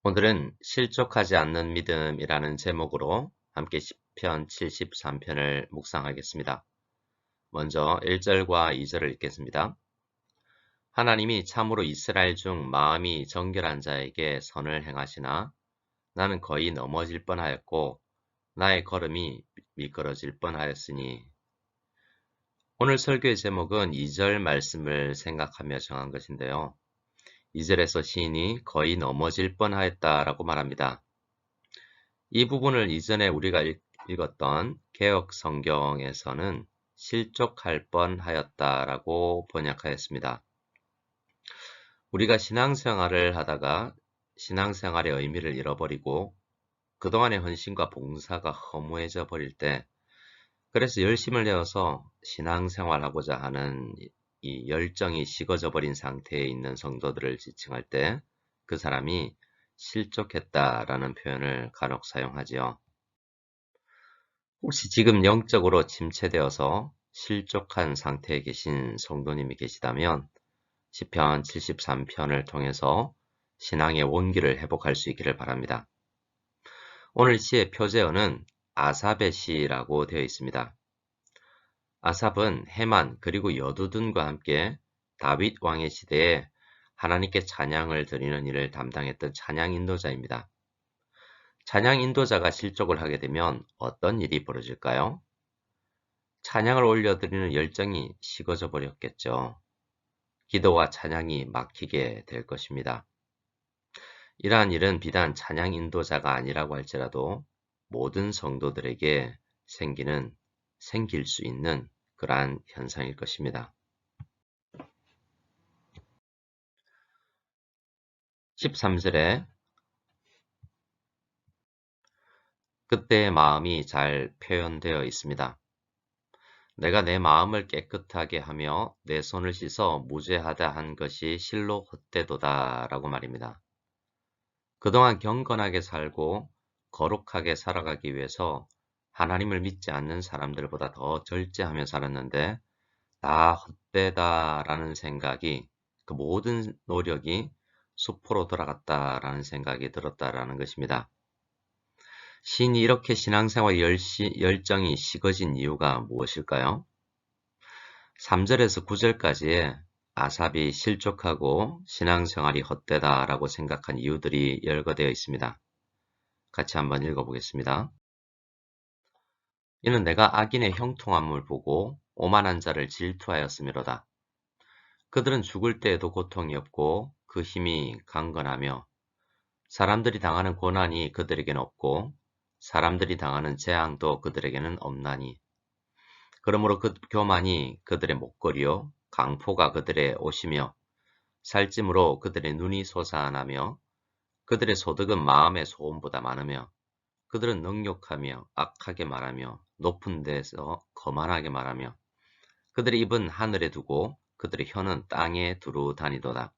오늘은 실족하지 않는 믿음이라는 제목으로 함께 시편 73편을 묵상하겠습니다. 먼저 1절과 2절을 읽겠습니다. 하나님이 참으로 이스라엘 중 마음이 정결한 자에게 선을 행하시나 나는 거의 넘어질 뻔하였고 나의 걸음이 미끄러질 뻔하였으니. 오늘 설교의 제목은 2절 말씀을 생각하며 정한 것인데요. 2절에서 시인이 거의 넘어질 뻔하였다라고 말합니다. 이 부분을 이전에 우리가 읽었던 개역 성경에서는 실족할 뻔하였다라고 번역하였습니다. 우리가 신앙생활을 하다가 신앙생활의 의미를 잃어버리고 그동안의 헌신과 봉사가 허무해져 버릴 때, 그래서 열심을 내어서 신앙생활하고자 하는 이 열정이 식어져 버린 상태에 있는 성도들을 지칭할 때 그 사람이 실족했다라는 표현을 간혹 사용하지요. 혹시 지금 영적으로 침체되어서 실족한 상태에 계신 성도님이 계시다면 시편 73편을 통해서 신앙의 온기를 회복할 수 있기를 바랍니다. 오늘 시의 표제어는 아삽의 시라고 되어 있습니다. 아삽은 해만 그리고 여두둔과 함께 다윗 왕의 시대에 하나님께 찬양을 드리는 일을 담당했던 찬양 인도자입니다. 찬양 인도자가 실족을 하게 되면 어떤 일이 벌어질까요? 찬양을 올려드리는 열정이 식어져 버렸겠죠. 기도와 찬양이 막히게 될 것입니다. 이러한 일은 비단 찬양 인도자가 아니라고 할지라도 모든 성도들에게 생길 수 있는 그러한 현상일 것입니다. 13절에 그때의 마음이 잘 표현되어 있습니다. 내가 내 마음을 깨끗하게 하며 내 손을 씻어 무죄하다 한 것이 실로 헛되도다 라고 말입니다. 그동안 경건하게 살고 거룩하게 살아가기 위해서 하나님을 믿지 않는 사람들보다 더 절제하며 살았는데 다 헛되다라는 생각이, 그 모든 노력이 수포로 돌아갔다라는 생각이 들었다라는 것입니다. 시인이 이렇게 신앙생활 열정이 식어진 이유가 무엇일까요? 3절에서 9절까지의 아삽이 실족하고 신앙생활이 헛되다라고 생각한 이유들이 열거되어 있습니다. 같이 한번 읽어보겠습니다. 이는 내가 악인의 형통함을 보고 오만한 자를 질투하였음이로다. 그들은 죽을 때에도 고통이 없고 그 힘이 강건하며 사람들이 당하는 고난이 그들에게는 없고 사람들이 당하는 재앙도 그들에게는 없나니. 그러므로 그 교만이 그들의 목걸이요 강포가 그들의 옷이며 살찜으로 그들의 눈이 솟아나며 그들의 소득은 마음의 소음보다 많으며 그들은 능욕하며 악하게 말하며 높은 데서 거만하게 말하며 그들의 입은 하늘에 두고 그들의 혀는 땅에 두루 다니도다.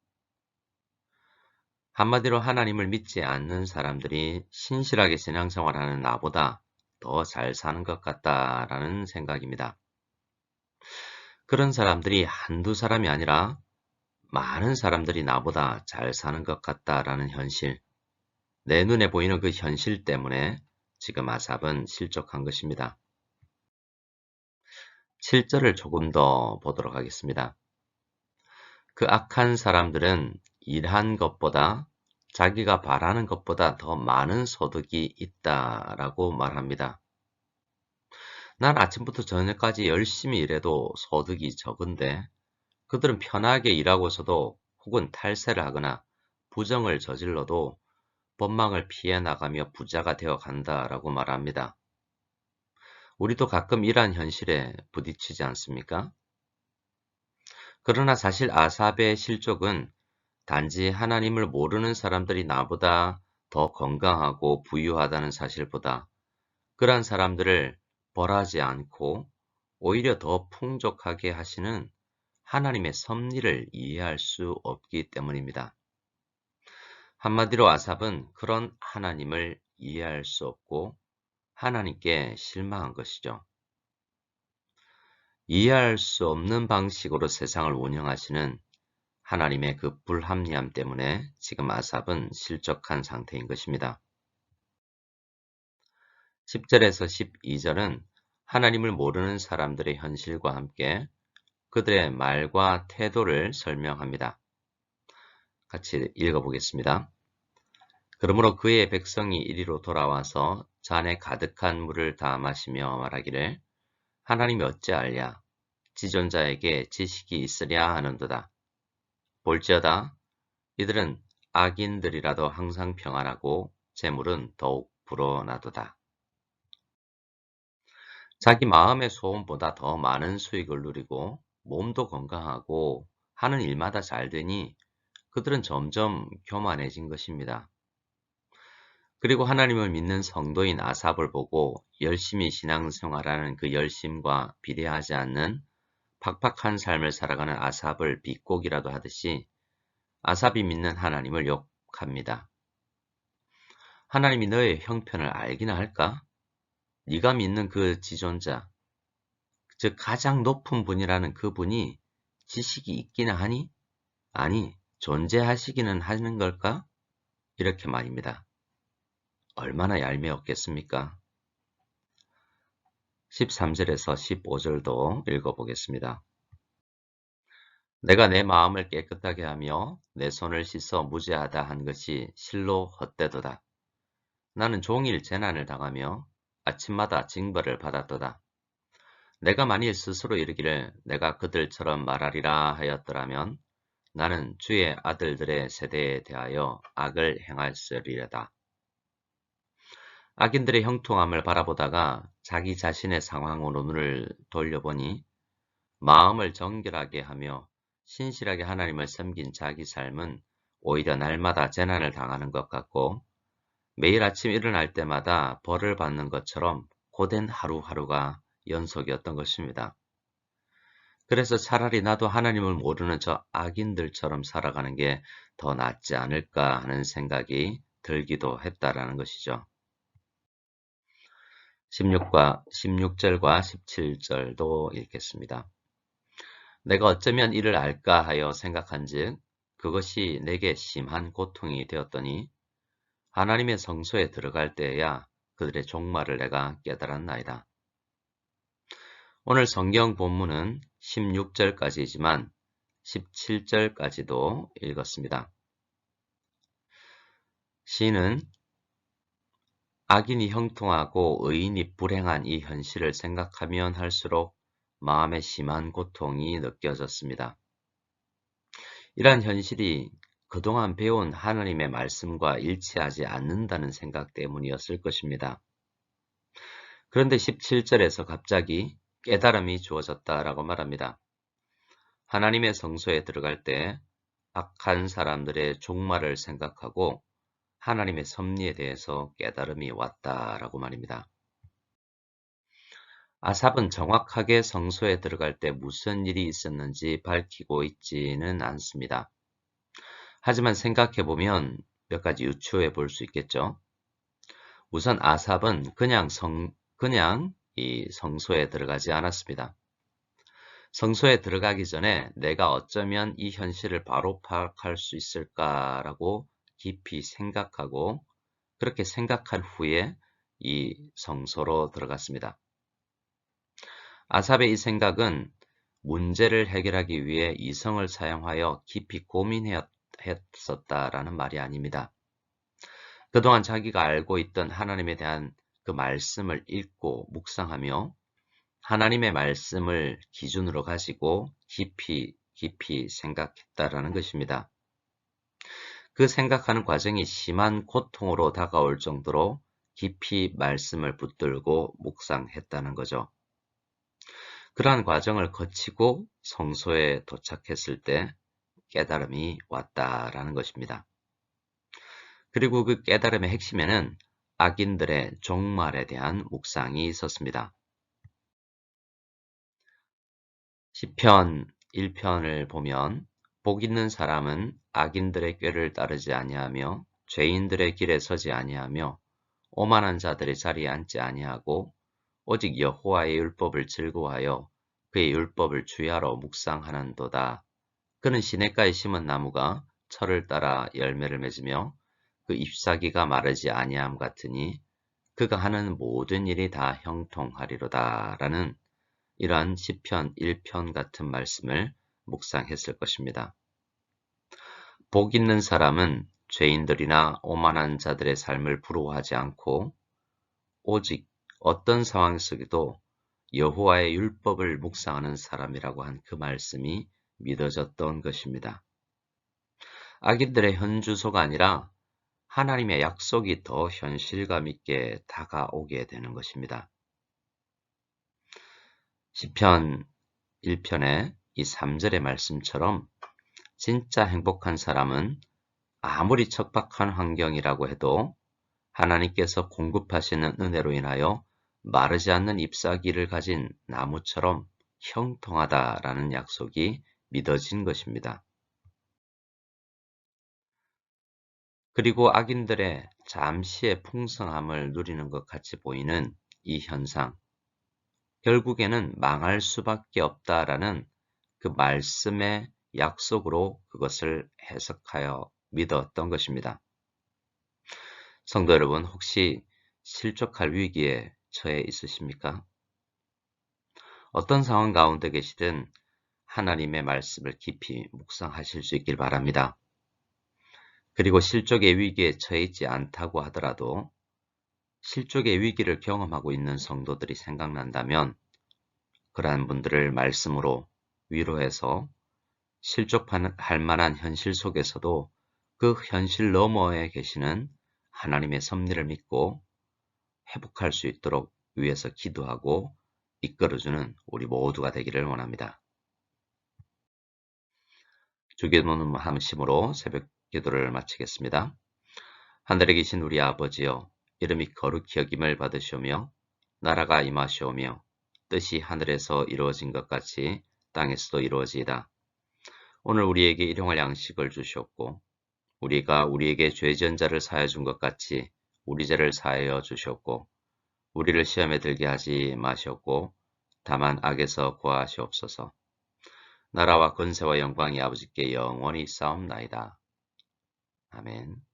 한마디로 하나님을 믿지 않는 사람들이 신실하게 신앙생활하는 나보다 더 잘 사는 것 같다라는 생각입니다. 그런 사람들이 한두 사람이 아니라 많은 사람들이 나보다 잘 사는 것 같다라는 현실, 내 눈에 보이는 그 현실 때문에 지금 아삽은 실족한 것입니다. 7절을 조금 더 보도록 하겠습니다. 그 악한 사람들은 일한 것보다 자기가 바라는 것보다 더 많은 소득이 있다라고 말합니다. 난 아침부터 저녁까지 열심히 일해도 소득이 적은데 그들은 편하게 일하고서도 혹은 탈세를 하거나 부정을 저질러도 법망을 피해 나가며 부자가 되어 간다라고 말합니다. 우리도 가끔 이러한 현실에 부딪히지 않습니까? 그러나 사실 아삽의 실족은 단지 하나님을 모르는 사람들이 나보다 더 건강하고 부유하다는 사실보다 그러한 사람들을 벌하지 않고 오히려 더 풍족하게 하시는 하나님의 섭리를 이해할 수 없기 때문입니다. 한마디로 아삽은 그런 하나님을 이해할 수 없고 하나님께 실망한 것이죠. 이해할 수 없는 방식으로 세상을 운영하시는 하나님의 그 불합리함 때문에 지금 아삽은 실족한 상태인 것입니다. 10절에서 12절은 하나님을 모르는 사람들의 현실과 함께 그들의 말과 태도를 설명합니다. 같이 읽어보겠습니다. 그러므로 그의 백성이 이리로 돌아와서 잔에 가득한 물을 다 마시며 말하기를 하나님이 어찌 알랴 지존자에게 지식이 있으랴 하는도다. 볼지어다 이들은 악인들이라도 항상 평안하고 재물은 더욱 불어나도다. 자기 마음의 소원보다 더 많은 수익을 누리고 몸도 건강하고 하는 일마다 잘 되니 그들은 점점 교만해진 것입니다. 그리고 하나님을 믿는 성도인 아삽을 보고 열심히 신앙생활하는 그 열심과 비례하지 않는 팍팍한 삶을 살아가는 아삽을 비꼬기라도 하듯이 아삽이 믿는 하나님을 욕합니다. 하나님이 너의 형편을 알기나 할까? 네가 믿는 그 지존자, 즉 가장 높은 분이라는 그분이 지식이 있기나 하니? 아니, 존재하시기는 하는 걸까? 이렇게 말입니다. 얼마나 얄미웠겠습니까? 13절에서 15절도 읽어보겠습니다. 내가 내 마음을 깨끗하게 하며 내 손을 씻어 무죄하다 한 것이 실로 헛되도다. 나는 종일 재난을 당하며 아침마다 징벌을 받았도다. 내가 만일 스스로 이르기를 내가 그들처럼 말하리라 하였더라면 나는 주의 아들들의 세대에 대하여 악을 행하였으리로다. 악인들의 형통함을 바라보다가 자기 자신의 상황으로 눈을 돌려보니 마음을 정결하게 하며 신실하게 하나님을 섬긴 자기 삶은 오히려 날마다 재난을 당하는 것 같고 매일 아침 일어날 때마다 벌을 받는 것처럼 고된 하루하루가 연속이었던 것입니다. 그래서 차라리 나도 하나님을 모르는 저 악인들처럼 살아가는 게 더 낫지 않을까 하는 생각이 들기도 했다라는 것이죠. 16절과 17절도 읽겠습니다. 내가 어쩌면 이를 알까 하여 생각한즉 그것이 내게 심한 고통이 되었더니 하나님의 성소에 들어갈 때에야 그들의 종말을 내가 깨달았나이다. 오늘 성경 본문은 16절까지이지만 17절까지도 읽었습니다. 시인은 악인이 형통하고 의인이 불행한 이 현실을 생각하면 할수록 마음에 심한 고통이 느껴졌습니다. 이러한 현실이 그동안 배운 하나님의 말씀과 일치하지 않는다는 생각 때문이었을 것입니다. 그런데 17절에서 갑자기 깨달음이 주어졌다라고 말합니다. 하나님의 성소에 들어갈 때 악한 사람들의 종말을 생각하고 하나님의 섭리에 대해서 깨달음이 왔다라고 말입니다. 아삽은 정확하게 성소에 들어갈 때 무슨 일이 있었는지 밝히고 있지는 않습니다. 하지만 생각해보면 몇 가지 유추해 볼 수 있겠죠. 우선 아삽은 그냥 이 성소에 들어가지 않았습니다. 성소에 들어가기 전에 내가 어쩌면 이 현실을 바로 파악할 수 있을까라고 깊이 생각하고 그렇게 생각한 후에 이 성소로 들어갔습니다. 아삽의 이 생각은 문제를 해결하기 위해 이성을 사용하여 깊이 고민했었다라는 말이 아닙니다. 그동안 자기가 알고 있던 하나님에 대한 그 말씀을 읽고 묵상하며 하나님의 말씀을 기준으로 가지고 깊이 생각했다라는 것입니다. 그 생각하는 과정이 심한 고통으로 다가올 정도로 깊이 말씀을 붙들고 묵상했다는 거죠. 그러한 과정을 거치고 성소에 도착했을 때 깨달음이 왔다라는 것입니다. 그리고 그 깨달음의 핵심에는 악인들의 종말에 대한 묵상이 있었습니다. 시편 1편을 보면 복 있는 사람은 악인들의 꾀를 따르지 아니하며 죄인들의 길에 서지 아니하며 오만한 자들의 자리에 앉지 아니하고 오직 여호와의 율법을 즐거워하여 그의 율법을 주야로 묵상하는도다. 그는 시냇가에 심은 나무가 철을 따라 열매를 맺으며 그 잎사귀가 마르지 아니함 같으니 그가 하는 모든 일이 다 형통하리로다 라는 이러한 시편 1편 같은 말씀을 묵상했을 것입니다. 복 있는 사람은 죄인들이나 오만한 자들의 삶을 부러워하지 않고 오직 어떤 상황 속에도 여호와의 율법을 묵상하는 사람이라고 한 그 말씀이 믿어졌던 것입니다. 악인들의 현주소가 아니라 하나님의 약속이 더 현실감 있게 다가오게 되는 것입니다. 시편 1편의 이 3절의 말씀처럼 진짜 행복한 사람은 아무리 척박한 환경이라고 해도 하나님께서 공급하시는 은혜로 인하여 마르지 않는 잎사귀를 가진 나무처럼 형통하다라는 약속이 믿어진 것입니다. 그리고 악인들의 잠시의 풍성함을 누리는 것 같이 보이는 이 현상, 결국에는 망할 수밖에 없다라는 그 말씀의 약속으로 그것을 해석하여 믿었던 것입니다. 성도 여러분, 혹시 실족할 위기에 처해 있으십니까? 어떤 상황 가운데 계시든 하나님의 말씀을 깊이 묵상하실 수 있길 바랍니다. 그리고 실족의 위기에 처해 있지 않다고 하더라도 실족의 위기를 경험하고 있는 성도들이 생각난다면 그러한 분들을 말씀으로 위로해서 실족할 만한 현실 속에서도 그 현실 너머에 계시는 하나님의 섭리를 믿고 회복할 수 있도록 위해서 기도하고 이끌어주는 우리 모두가 되기를 원합니다. 주기도문 함심으로 새벽 기도를 마치겠습니다. 하늘에 계신 우리 아버지여, 이름이 거룩히 여김을 받으시오며 나라가 임하시오며 뜻이 하늘에서 이루어진 것 같이 땅에서도 이루어지이다. 오늘 우리에게 일용할 양식을 주시옵고 우리가 우리에게 죄 지은 자를 사하여 준 것 같이 우리 죄를 사하여 주시옵고 우리를 시험에 들게 하지 마시옵고 다만 악에서 구하시옵소서. 나라와 권세와 영광이 아버지께 영원히 싸움나이다. 아멘.